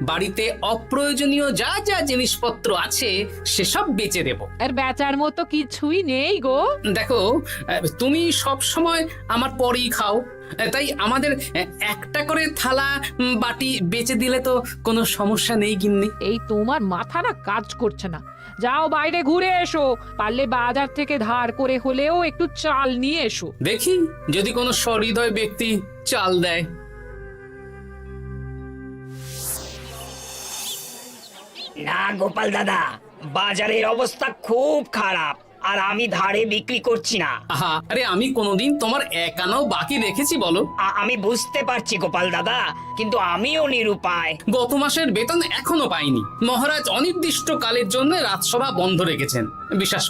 বাড়িতে অপ্রয়োজনীয় যা যা জিনিসপত্র আছে সেসব বেচে দেব। আর বেচার মতো কিছুই নেই গো। দেখো, তুমি সব সময় আমার পরেই খাও, তাই আমাদের একটা করে থালা বাটি বেচে দিলে তো কোনো সমস্যা নেই গিন্নি। এই তোমার মাথা না কাজ করছে না। যাও বাইরে ঘুরে এসো, পারলে বাজার থেকে ধার করে হলেও একটু চাল নিয়ে এসো। দেখি যদি কোনো সহৃদয় ব্যক্তি চাল দেয়। না গোপাল দাদা, বাজারের অবস্থা খুব খারাপ, আর আমি ধারে বিক্রি করছি না। আহা, আরে আমি কোনোদিন তোমার একানাও বাকি রেখেছি বলো? আমি বুঝতে পারছি গোপাল দাদা, কিন্তু আমিও নিরুপায়। গত মাসের বেতন এখনো পাইনি। মহারাজ অনির্দিষ্ট কালের জন্য রাজসভা বন্ধ রেখেছেন। বিশ্বাস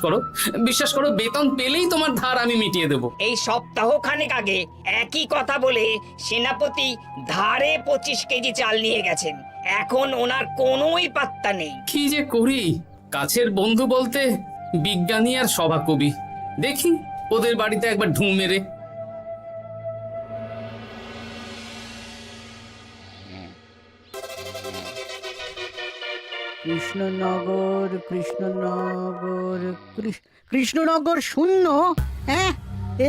করো, বেতন পেলেই তোমার ধার আমি মিটিয়ে দেব। এই সপ্তাহ খানেক আগে একই কথা বলে সেনাপতি ধারে 25 কেজি চাল নিয়ে গেছেন। এখন ওনার কোনোই পাত্তা নেই। কি যে করি, কাছের বন্ধু বলতে বিজ্ঞানী আর সভাকবি। দেখি ওদের বাড়িতে একবার ঢুঁ মেরে। কৃষ্ণনগর শূন্য। হ্যাঁ,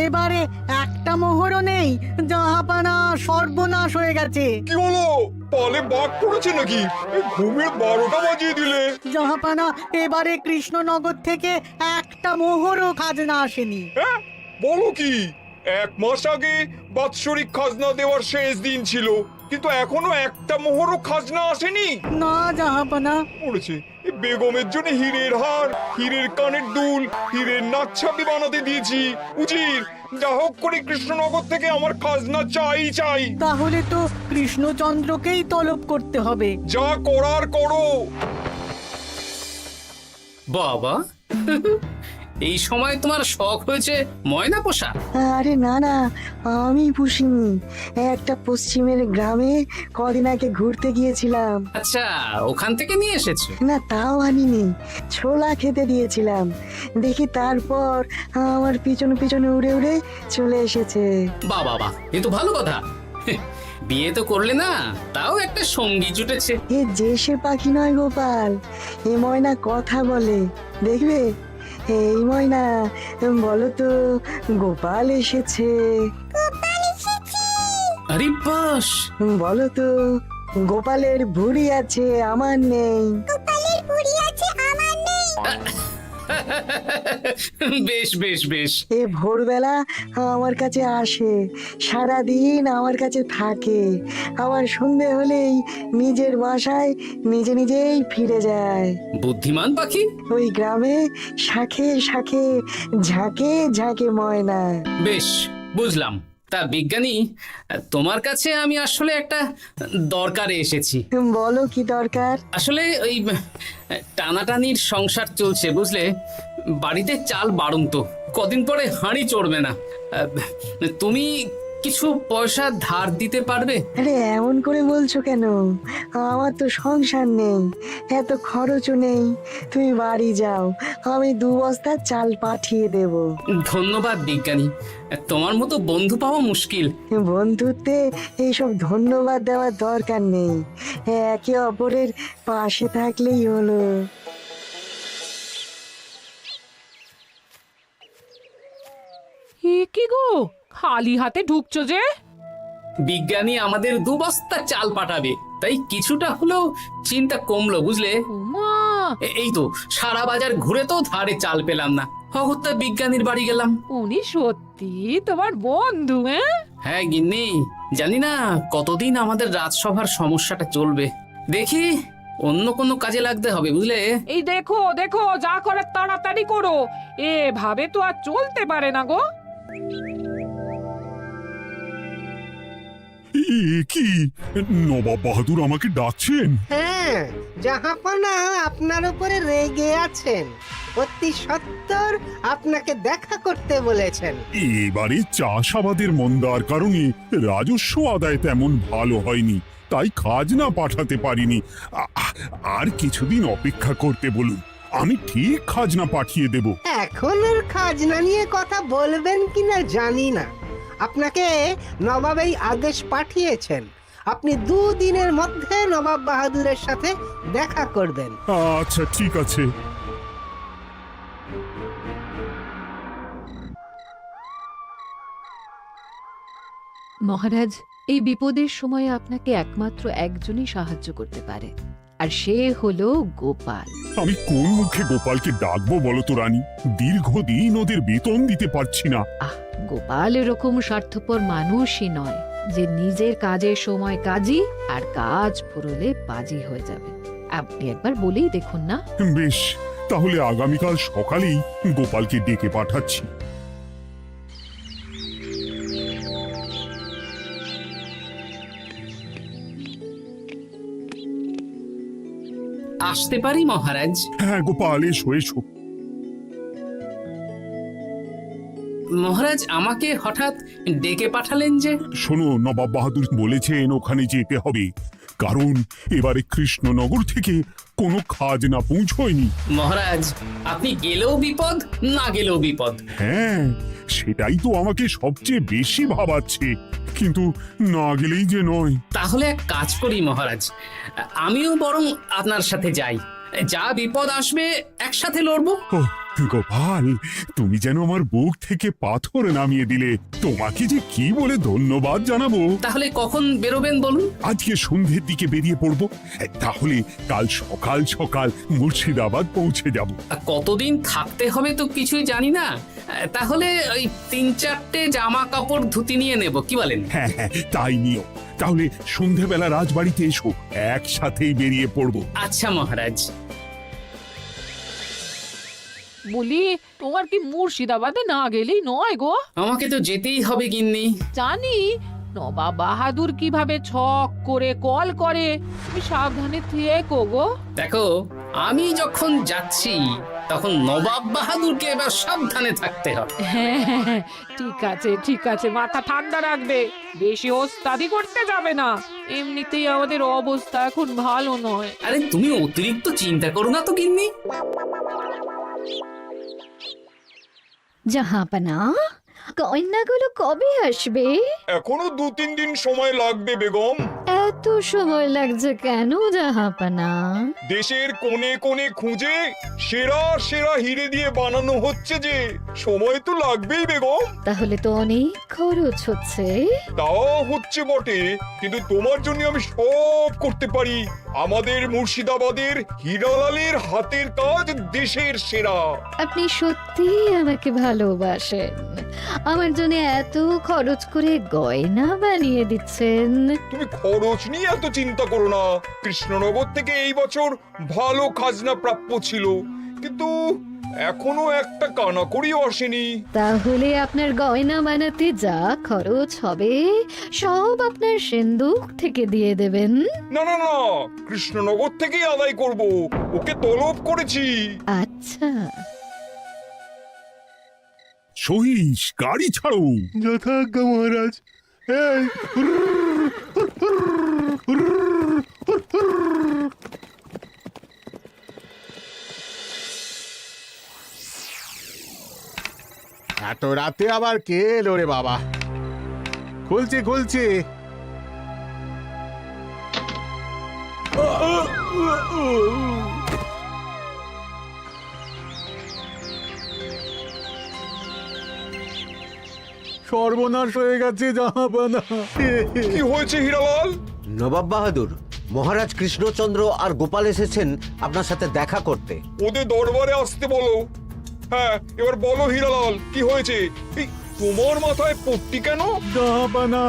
এবারে একটা মোহরও নেই। জাহাপানা সর্বনাশ হয়ে গেছে। কি হলো? পালে বাঘ পড়েছে নাকি? এই ঘুমের 12টা বাজিয়ে দিলে। জাহাপানা, এবারে কৃষ্ণনগর থেকে একটা মোহরও খাজনা আসেনি। হ্যাঁ, বলো কি? 1 মাস আগে বাৎসরিক খাজনা দেওয়ার শেষ দিন ছিল, কিন্তু এখনো একটা মোহরও খাজনা আসেনি। না জাহাপানা। পড়েছে এই বেগমের জন্য হীরের হার, হীরের কানের দুল, হীরের নাকছাবি বানাতে দিয়েছি। উজির, যা হোক করে কৃষ্ণনগর থেকে আমার খাজনা চাই। তাহলে তো কৃষ্ণচন্দ্রকেই তলব করতে হবে। যা করার করো। বাবা, এই সময় তোমার শখ হয়েছে ময়না পোষা? আরে না না, আমি পুষিনি। একটা পশ্চিমের গ্রামে কদিন আগে ঘুরতে গিয়েছিলাম। আচ্ছা, ওখান থেকে নিয়ে এসেছো? না, তাও আনিনি, ছোলা খেতে দিয়েছিলাম। দেখি তারপর আমার পিছনে উড়ে উড়ে চলে এসেছে। বাবা, এ তো ভালো কথা। বিয়ে তো করলে না, তাও একটা সঙ্গী জুটেছে। এ যে সে পাখি নয় গোপাল, এ ময়না কথা বলে, দেখবে। এই ময়না, বলো তো গোপাল এসেছে। আরে বাস, বলো তো গোপালের ভুঁড়ি আছে আমার নেই। বেশ। এ ভোরবেলা আমার কাছে আসে, সারাদিন আমার কাছে থাকে, আবার সন্ধে হলেই নিজের বাসায় নিজেই ফিরে যায়। বুদ্ধিমান পাখি। ওই গ্রামে শাখে শাখে ঝাঁকে ময়না। বেশ, বুঝলাম। তা বিজ্ঞানী, তোমার কাছে আমি আসলে একটা দরকারে এসেছি। বলো কি দরকার? আসলে ওই টানাটানির সংসার চলছে, বুঝলে। বাড়িতে চাল বাড়ন্ত, কদিন পরে হাঁড়ি চড়বে না। তুমি কিছু পয়সা ধার দিতে পারবে? আরে এমন করে বলছো কেন? আমার তো সংসার নেই, এত খরচও নেই। তুমি বাড়ি যাও, আমি 2 বস্তা চাল পাঠিয়ে দেব। ধন্যবাদ বিজ্ঞানী, তোমার মতো বন্ধু পাওয়া মুশকিল। বন্ধুত্বে এইসব ধন্যবাদ দেওয়ার দরকার নেই, একে অপরের পাশে থাকলেই হলো। এ কি গো, খালি হাতে ঢুকছো যে? বিজ্ঞানী আমাদের 2 বস্তা চাল পাঠাবে, তাই কিছুটা হলেও চিন্তা কমলো, বুঝলে। ওমা, এই তো সারা বাজার ঘুরে তো ধারে চাল পেলাম না। অগত্যা বিজ্ঞানীর বাড়ি গেলাম। উনি সত্যি তোমার বন্ধু? হ্যাঁ গিন্নি, জানি না কতদিন আমাদের রাজসভার সমস্যাটা চলবে। দেখি অন্য কোনো কাজে লাগতে হবে, বুঝলে। এই দেখো যা করার তাড়াতাড়ি করো, এভাবে তো আর চলতে পারে না গো। কি নবাব বাহাদুর আমাকে ডাকছেন? হ্যাঁ, জাহাপনা আপনার উপরে রেগে আছেন। অতি সত্বর আপনাকে দেখা করতে বলেছেন। এবারে চাষাবাদের মন্দার কারণে রাজস্ব আদায় তেমন ভালো হয়নি, তাই খাজনা পাঠাতে পারিনি। আর কিছুদিন অপেক্ষা করতে বলুন, আমি ঠিক খাজনা পাঠিয়ে দেব। এখন আর খাজনা নিয়ে কথা বলবেন কিনা জানি না। আপনাকে নবাব এই আদেশ পাঠিয়েছেন, আপনি 2 দিনের মধ্যে নবাব বাহাদুরের সাথে দেখা করবেন। আচ্ছা ঠিক আছে। মহারাজ, এই বিপদের সময় আপনাকে একমাত্র একজনই সাহায্য করতে পারে, আর সে হলো গোপাল। আমি কোন মুখে গোপালকে ডাকবো বলো তো রানী? দীর্ঘদিন ওদের বেতন দিতে পারছি না। গোপাল এরকম স্বার্থপর মানুষই নয় যে নিজের কাজের সময় কাজী আর কাজ ফুরলে বাজি হয়ে যাবে। আপনি একবার বলেই দেখুন না। বেশ, তাহলে আগামীকাল সকালেই গোপালকে ডেকে পাঠাচ্ছি। আসতে পারি মহারাজ? হ্যাঁ গোপাল, এসো এসো। মহারাজ আমাকে হঠাৎ ডেকে পাঠালেন যে? শোনো, নবাব বাহাদুর বলেছেন ওখানে যেতে হবে, কারণ এবারে কৃষ্ণনগর থেকে কোনো খাজনা পৌঁছয়নি। মহারাজ, আপনি গেলেও বিপদ, না গেলেও বিপদ। হ্যাঁ, সেটাই তো আমাকে সবচেয়ে বেশি ভাবাচ্ছে, কিন্তু না গেলেই যে নয়। তাহলে এক কাজ করি মহারাজ, আমিও বরং আপনার সাথে যাই। যা বিপদ আসবে একসাথে লড়বো। ও গোপাল, তুমি যেন আমার বুক থেকে পাথর নামিয়ে দিলে। তোমাকে যে কি বলে ধন্যবাদ জানাবো। তাহলে কখন বেরোবেন বলুন? আজকে সন্ধ্যের দিকে বেরিয়ে পড়বো, তাহলে কাল সকাল সকাল মুর্শিদাবাদ পৌঁছে যাব। কতদিন থাকতে হবে তো কিছুই জানি না, তাহলে ওই 3-4টে জামা কাপড় ধুতি নিয়ে নেব, কি বলেন? হ্যাঁ হ্যাঁ, তাই নিও। তাহলে সন্ধ্যেবেলা রাজবাড়িতে এসো, একসাথেই বেরিয়ে পড়বো। আচ্ছা মহারাজ। বলি, তোমার কি মুর্শিদাবাদে না গেলেই নয় গো? আমাকে তো যেতেই হবে গিন্নি। জানি নবাব বাহাদুর কিভাবে ছক করে কল করে, তুমি সাবধানে থেকো গো। দেখো, আমি যখন যাচ্ছি তখন নবাব বাহাদুরকে এবার সাবধানে থাকতে হবে। হ্যাঁ, ঠিক আছে, মাথা ঠান্ডা রাখবে, বেশি ওস্তাদি করতে যাবে না। এমনিতেই আমাদের অবস্থা এখন ভালো নয়। আরে তুমি অতিরিক্ত চিন্তা করো না তো গিন্নি। জাহাপনা, কন্যাগুলো কবে আসবে? এখনো 2-3 দিন সময় লাগবে বেগম। এত সময় লাগছে কেন জাহাপনা? দেশের কোণে কোণে খুঁজে সেরা সেরা হিরে দিয়ে বানানো হচ্ছে যে, সময় তো লাগবেই বেগম। তাহলে তো অনেক খরচ হচ্ছে। তাও হচ্ছে বটে, কিন্তু তোমার জন্য আমি সব করতে পারি। আমাদের মুর্শিদাবাদের হীরালালের হাতের কাজ দেশের সেরা। আপনি সত্যি আমাকে ভালোবাসেন, আমার জন্য এত খরচ করে গয়না বানিয়ে দিচ্ছেন। তুমি খরচ নিয়ে এত চিন্তা করো না। কৃষ্ণনগর থেকে এই বছর ভালো খাজনা প্রাপ্য ছিল, কিন্তু এখনো একটা কানাকড়িও আসেনি। তাহলে আপনার গয়না বানাতে যা খরচ হবে সব আপনার সিন্দুক থেকে দিয়ে দেবেন। না না না, কৃষ্ণনগর থেকেই আদায় করব, ওকে তলব করেছি। আচ্ছা, সহিস, গাড়ি ছাড়ো। যথাজ্ঞা মহারাজ। এই এত রাতে আবার কে এলো রে বাবা? খুলছি। সর্বনাশ হয়ে গেছে জাহাপানা। কি হয়েছে হীরালাল? নবাব বাহাদুর, মহারাজ কৃষ্ণচন্দ্র আর গোপাল এসেছেন আপনার সাথে দেখা করতে। ওদের দরবারে আসতে বলো। হ্যাঁ, এবার বলো হীরালাল, কি হয়েছে? এই, তোমার মাথায় পট্টি কেন? জাহাপানা,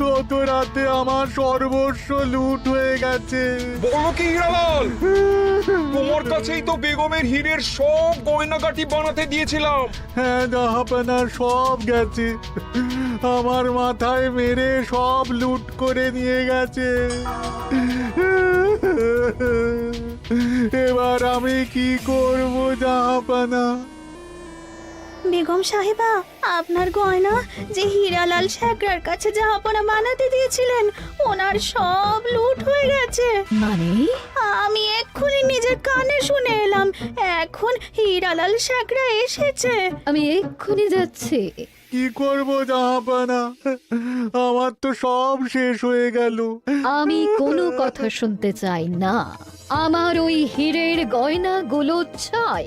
গত রাতে আমার সর্বস্ব লুট হয়ে গেছে। বলো কি হীরালাল? তোমার কাছেই তো বেগমের হীরের সব গয়নাগাটি বানাতে দিয়েছিলাম। হ্যাঁ জাহাপানা, সব গেছে। আমার মাথায় মেরে সব লুট করে নিয়ে গেছে। এবার আমি কি করব জাহাপানা? বেগম সাহেবা, আপনার গয়না যে হীরালাল শেখরার কাছে জাহাপনা বানাতে দিয়েছিলেন, ওনার সব লুট হয়ে গেছে। মানে? আমি এক্ষুনি নিজের কানে শুনে এলাম, এখন হীরালাল শেখরা এসেছে। আমি এক্ষুনি যাচ্ছি। কি করব জাহাপানা, আমার তো সব শেষ হয়ে গেল। আমি কোনো কথা শুনতে চাই না, আমার ওই হীরের গয়নাগুলো চাই।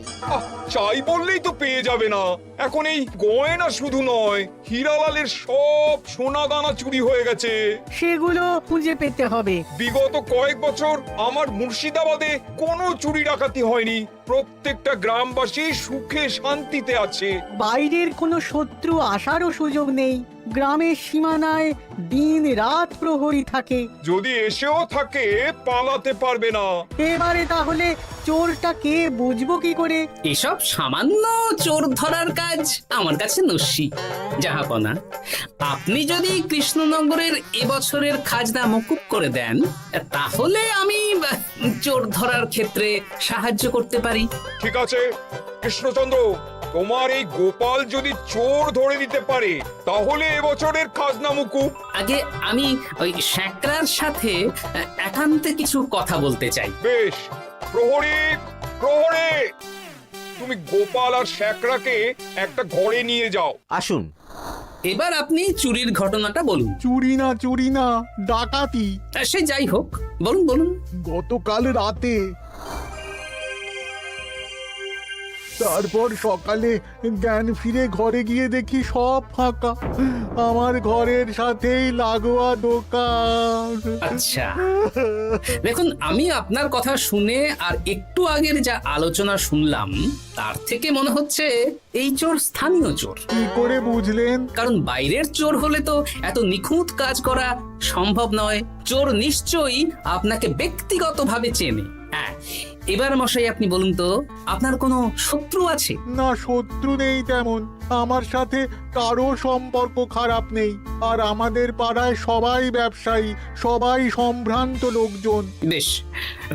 চাই বললেই তো পেয়ে যাবে না। এখন এই গয়না শুধু নয়, হীরালালের সব সোনা দানা চুরি হয়ে গেছে। সেগুলো খুঁজে পেতে হবে। বিগত কয়েক বছর আমার মুর্শিদাবাদে কোনো চুরি ডাকাতি হয়নি। প্রত্যেকটা গ্রামবাসী সুখে শান্তিতে আছে। বাইরের কোনো শত্রু আসারও সুযোগ নেই। গ্রামের সীমানায় দিন রাত প্রহরী থাকে। যদি এসেও থাকে পালাতে পারবে না। এবারে তাহলে চোরটা কে বুঝবো কি করে? এসব সামান্য চোর ধরার কাজ আমার কাছে নস্যি। জাহাপনা, আপনি যদি কৃষ্ণনগরের এবছরের খাজনা মকুব করে দেন, তাহলে আমি চোর ধরার ক্ষেত্রে সাহায্য করতে পারি। ঠিক আছে কৃষ্ণচন্দ্র, তোমার এই গোপাল যদি চোর ধরে দিতে পারে তাহলে এবছরের খাজনা মুকুব। আগে আমি ওই শ্যাকরার সাথে একান্তে কিছু কথা বলতে চাই। বেশ, প্রহরী প্রহরী, তুমি গোপাল আর শ্যাকরাকে একটা ঘরে নিয়ে যাও। আসুন। এবার আপনি চুরির ঘটনাটা বলুন। চুরি না, ডাকাতি। সে যাই হোক, বলুন বলুন। গতকাল রাতে, তারপর সকালে জ্ঞান ফিরে ঘরে গিয়ে দেখি সব ফাঁকা। আমার ঘরের সাথেই লাগোয়া দোকান। আচ্ছা, দেখুন, আমি আপনার কথা শুনে আর একটু আগের যা আলোচনা শুনলাম তার থেকে মনে হচ্ছে এই চোর স্থানীয় চোর। কি করে বুঝলেন? কারণ বাইরের চোর হলে তো এত নিখুঁত কাজ করা সম্ভব নয়। চোর নিশ্চয়ই আপনাকে ব্যক্তিগতভাবে চেনে। হ্যাঁ, এবার মশাই আপনি বলুন তো, আপনার কোনো শত্রু আছে? না, শত্রু নেই তেমন। আমার সাথে কারো সম্পর্ক খারাপ নেই। আর আমাদের পাড়ায় সবাই ব্যবসায়ী, সবাই সম্ভ্রান্ত লোকজন। বেশ,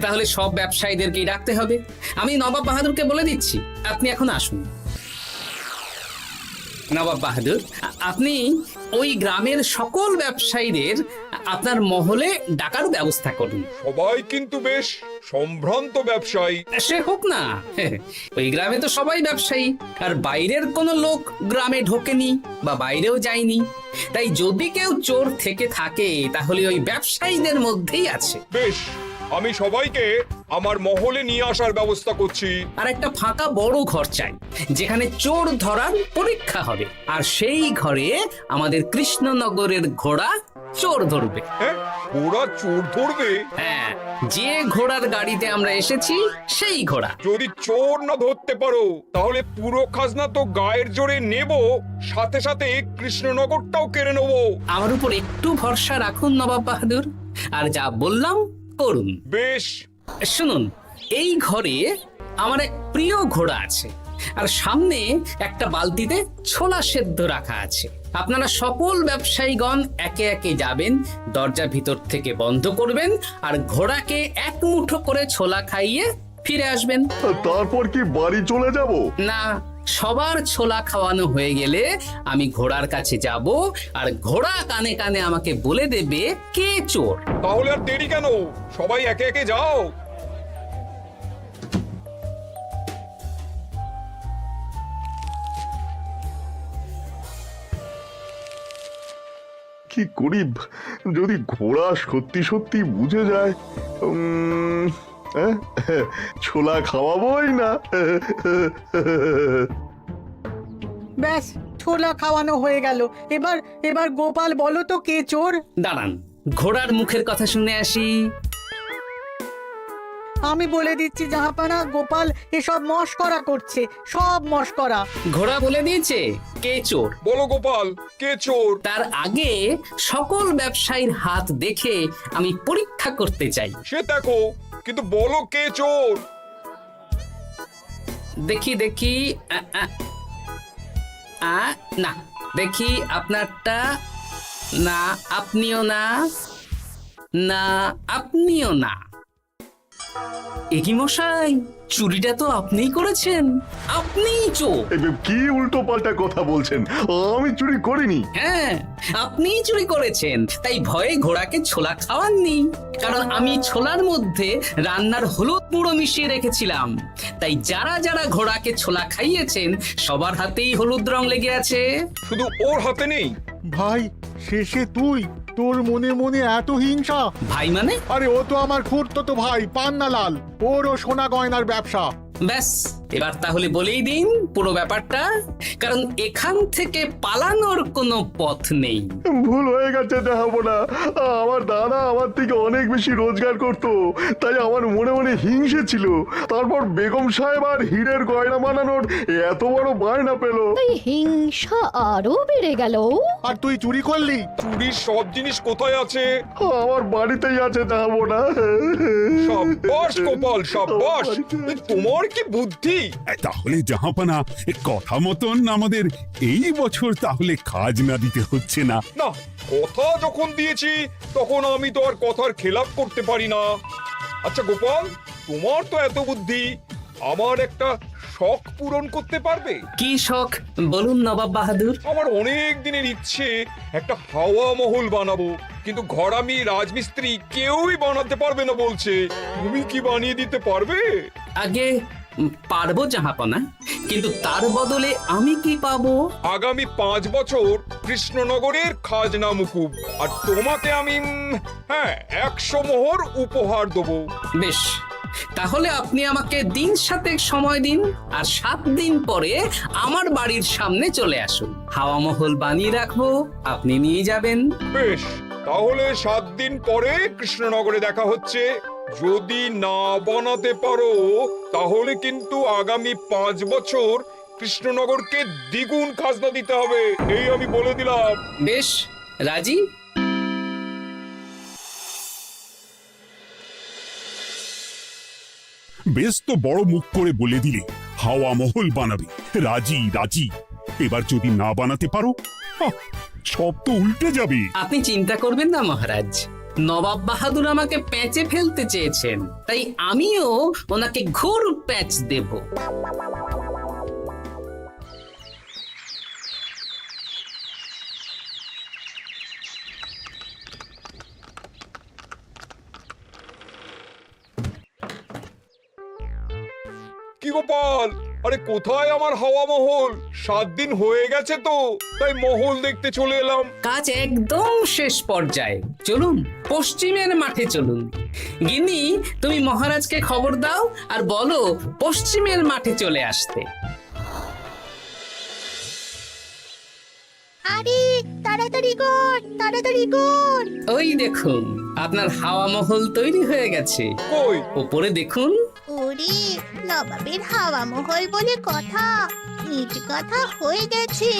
তাহলে সব ব্যবসায়ীদেরকেই রাখতে হবে। আমি নবাব বাহাদুরকে বলে দিচ্ছি, আপনি এখন আসুন। নবাব বাহাদুর, আপনি ওই গ্রামের সকল ব্যবসায়ীদের আপনার মহলে ডাকার ব্যবস্থা করুন। সবাই কিন্তু বেশ সম্ভ্রান্ত ব্যবসায়ী। সে হোক না, ওই গ্রামে তো সবাই ব্যবসায়ী, আর বাইরের কোনো লোক গ্রামে ঢোকেনি বা বাইরেও যায়নি। তাই যদি কেউ চোর থেকে থাকে তাহলে ওই ব্যবসায়ীদের মধ্যেই আছে। বেশ, আমি সবাইকে আমার মহলে নিয়ে আসার ব্যবস্থা করছি। আর একটা ফাঁকা বড় ঘর চাই, যেখানে চোর ধরার পরীক্ষা হবে। আর সেই ঘরে আমাদের কৃষ্ণনগরের ঘোড়া চোর ধরবে। হ্যাঁ, ঘোড়া চোর ধরবে? হ্যাঁ, যে ঘোড়ার গাড়িতে আমরা এসেছি সেই ঘোড়া। যদি চোর না ধরতে পারো তাহলে পুরো খাজনা তো গায়ের জোরে নেব, সাথে সাথে কৃষ্ণনগরটাও কেড়ে নেব। আমার উপর একটু ভরসা রাখুন নবাব বাহাদুর, আর যা বললাম করুন। বেশ, শুনুন, এই ঘরে আমার এক প্রিয় ঘোড়া আছে, আর সামনে একটা বালতিতে ছোলা সেদ্ধ রাখা আছে। আপনারা সকল ব্যবসায়ীগণ একে একে যাবেন, দরজা ভিতর থেকে বন্ধ করবেন, আর ঘোড়াকে এক মুঠো করে ছোলা খাইয়ে ফিরে আসবেন। তারপর কি বাড়ি চলে যাব? না, সবার ছোলা খাওয়ানো হয়ে গেলে আমি ঘোড়ার কাছে যাব, আর ঘোড়া কানে কানে আমাকে বলে দেবে কে চোর। তাহলে আর দেরি কেন, সবাই একে একে যাও। কি করি যদি ঘোড়া সত্যি সত্যি বুঝে যায়? ছোলা খাওয়াবোই না। ব্যাস, ছোলা খাওয়ানো হয়ে গেল। এবার গোপাল বলো তো কে চোর? দাঁড়ান, ঘোড়ার মুখের কথা শুনে আসি। আমি বলে দিচ্ছি জাহাপানা, গোপাল এসব মশকরা করছে, সব মশকরা। ঘোড়া বলে দিয়েছে কে চোর। বলো গোপাল, কে চোর? তার আগে সকল ব্যবসায়ীর হাত দেখে আমি পরীক্ষা করতে চাই। সে দেখো, কিন্তু বলো কে চোর? দেখি দেখি, না, দেখি আপনারটা। না, আপনিও না। না, আপনিও না। একি মশাই, চুরিটা তো আপনিই করেছেন, আপনিই চোর। কি উল্টো পাল্টা কথা বলছেন? আমি চুরি করিনি। হ্যাঁ, আপনিই চুরি করেছেন, তাই ভয়ে ঘোড়াকে ছোলা খাওয়াননি। কারণ আমি ছোলার মধ্যে রান্নার হলুদ গুঁড়ো মিশিয়ে রেখেছিলাম, তাই যারা যারা ঘোড়াকে ছোলা খাইয়েছেন সবার হাতেই হলুদ রং লেগে আছে। শুধু ওর হাতে নেই। ভাই, শেষে তুই? তোর মনে মনে এত হিংসা? ভাই মানে? আরে ও তো আমার খুড়তো ভাই পান্নালাল, ওরও সোনা গয়নার ব্যবসা। ব্যাস, এবার তাহলে বলেই দিন পুরো ব্যাপারটা, কারণ এখান থেকে পালানোর কোনো পথ নেই। ভুল হয়ে গেছে দেখাবো না। আমার দাদা আমার থেকে অনেক বেশি রোজগার করতো, তাই আমার মনে মনে হিংসে ছিল। তারপর বেগম সাহেব আর হীরের গয়না বানানোর এত বড় বায়না পেল, তাই হিংসা আরো বেড়ে গেল। আর তুই চুরি করলি? চুরির সব জিনিস কোথায় আছে? আমার বাড়িতেই আছে দেখাবো না। সাব্বাস গোপাল, সাব্বাস, তোমার কি বুদ্ধি! তাহলে জাহাপানা, কথা মতন আমাদের এই বছর তাহলে খাজনা দিতে হচ্ছে না। না, কথা যখন দিয়েছি তখন আমি তো আর কথার খেলাপ করতে পারি না। আচ্ছা গোপাল, তোমার তো এত বুদ্ধি, আমার একটা শখ পূরণ করতে পারবে? কি শখ বলুন নবাব বাহাদুর। আমার অনেক দিনের ইচ্ছে একটা হাওয়া মহল বানাবো, কিন্তু ঘরামি রাজমিস্ত্রি কেউই বানাতে পারবে না বলছে। তুমি কি বানিয়ে দিতে পারবে? আগে পারবো জাহাপনা, কিন্তু তার বদলে আমি কি পাবো? আগামী 5 বছর কৃষ্ণনগরের খাজনা মুকুব, আর তোমাকে আমি 100 মোহর উপহার দেবো। বেশ, তাহলে আপনি আমাকে দিন 7 সময় দিন, আর 7 দিন পরে আমার বাড়ির সামনে চলে আসুন। হাওয়া মহল বানিয়ে রাখবো, আপনি নিয়ে যাবেন। বেশ, তাহলে 7 দিন পরে কৃষ্ণনগরে দেখা হচ্ছে। যদি না বানাতে পারো তাহলে কিন্তু আগামী 5 বছর কৃষ্ণনগরকে দ্বিগুণ খাজনা দিতে হবে, এই আমি বলে দিলাম। বেশ, রাজি? বেশ তো বড় মুখ করে বলে দিলে হাওয়া মহল বানাবে। রাজি রাজি। এবার যদি না বানাতে পারো, সব তো উল্টে যাবে। আপনি চিন্তা করবেন না মহারাজ, নবাব বাহাদুর আমাকে প্যাঁচে ফেলতে চেয়েছেন, তাই আমিও ওনাকে ঘোর প্যাঁচ দেব। কি গোপাল, আরে কোথায় আমার হাওয়া মহল? 7 দিন হয়ে গেছে তো, তাই মহল দেখতে চলে এলাম। কাজ একদম শেষ পর্যায়ে, চলুন পশ্চিমের মাঠে চলুন। গিন্নি, তুমি মহারাজকে খবর দাও আর বলো পশ্চিমের মাঠে চলে আসতে। আরে তাড়াতাড়ি কর, তাড়াতাড়ি কর। ওই দেখুন, আপনার হাওয়া মহল তৈরি হয়ে গেছে। কই? উপরে দেখুন। ওরে, নবাবের হাওয়া মহল বলে কথা, ইট কথা হয়ে গেছে।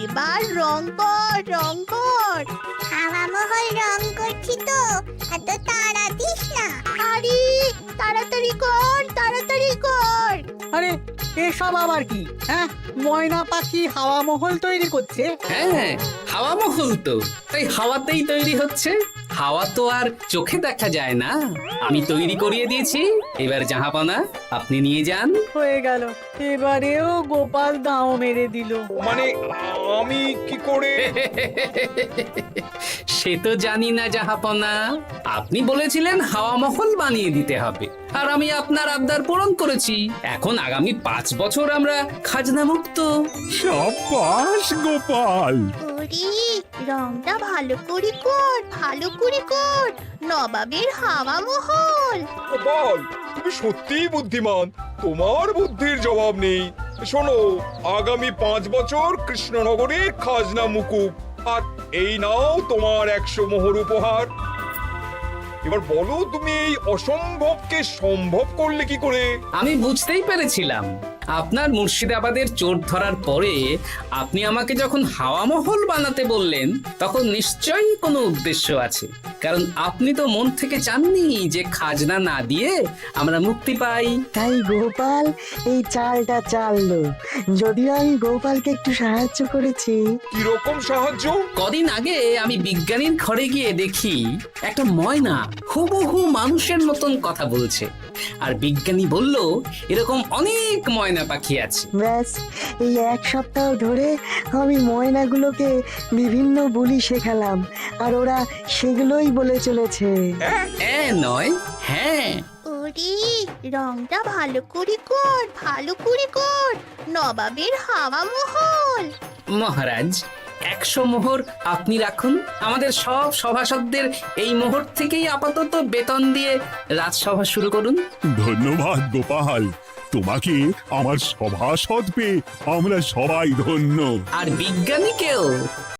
এবার রং কর, রং কর। হাওয়া মহল রং করছি তো, এত তাড়া দিস না। আরে তাড়াতাড়ি কর, তাড়াতাড়ি কর। আরে এসব আবার কি? ময়না পাখি হাওয়া মহল তৈরি করছে? হ্যাঁ, হাওয়া মহল তো, তাই হাওয়াতেই তৈরি হচ্ছে। হাওয়া তো আর চোখে দেখা যায় না, আমি তৈরি করিয়ে দিয়েছি। এবার জাহাপানা আপনি নিয়ে যান। হয়ে গেল, এবারেও গোপাল দাও মেরে দিল। মানে আমি কি করে? সে তো জানি না জাহাপনা, আপনি বলেছিলেন হাওয়া মহল বানিয়ে দিতে হবে, আর আমি আপনার আবদার পূরণ করেছি। এখন আগামী 5 বছর আমরা খাজনা মুক্ত। সাব্বাস গোপাল। ওরে, রংটা ভালো করে কর, ভালো করে কর। নবাবের হাওয়া মহল। গোপাল, তুমি সত্যিই বুদ্ধিমান, তোমার বুদ্ধির জবাব নেই। শোনো, আগামী 5 বছর কৃষ্ণনগরের খাজনা মুকুব, আর এই নাও তোমার 100 মোহর উপহার। এবার বলো, তুমি এই অসম্ভবকে সম্ভব করলে কি করে? আমি বুঝতেই পেরেছিলাম, আপনার মুর্শিদাবাদের চোর ধরার পরে আপনি আমাকে যখন হাওয়া মহল বানাতে বললেন, তখন নিশ্চয়ই কোনো উদ্দেশ্য আছে। কারণ আপনি তো মন থেকে চাননি যে খাজনা না দিয়ে আমরা মুক্তি পাই। তাই গোপাল এই চালটা চাললো। যদিও আমি গোপালকে একটু সাহায্য করেছি। কিরকম সাহায্য? কদিন আগে আমি বিজ্ঞানীর ঘরে গিয়ে দেখি একটা ময়না হুবহু মানুষের মতন কথা বলছে। আর বিজ্ঞানী বলল এরকম অনেক ময়না পাখি আছে। ব্যাস এই এক সপ্তাহ ধরে আমি ময়নাগুলোকে বিভিন্ন বুলি শেখালাম, আর ওরা সেগুলোই বলে চলেছে। নয়, হ্যাঁ। ওরে রংটা ভালো করে কর, ভালো করে কর, নবাবের হাওয়া মহল। মহারাজ 100 মোহর আপনি রাখুন। আমাদের সব সভাসদদের এই মোহর থেকেই আপাতত বেতন দিয়ে রাজসভা শুরু করুন। ধন্যবাদ গোপাল, তোমাকে আমার সভাসদ পেয়ে আমরা সবাই ধন্য। আর বিজ্ঞানীকেও।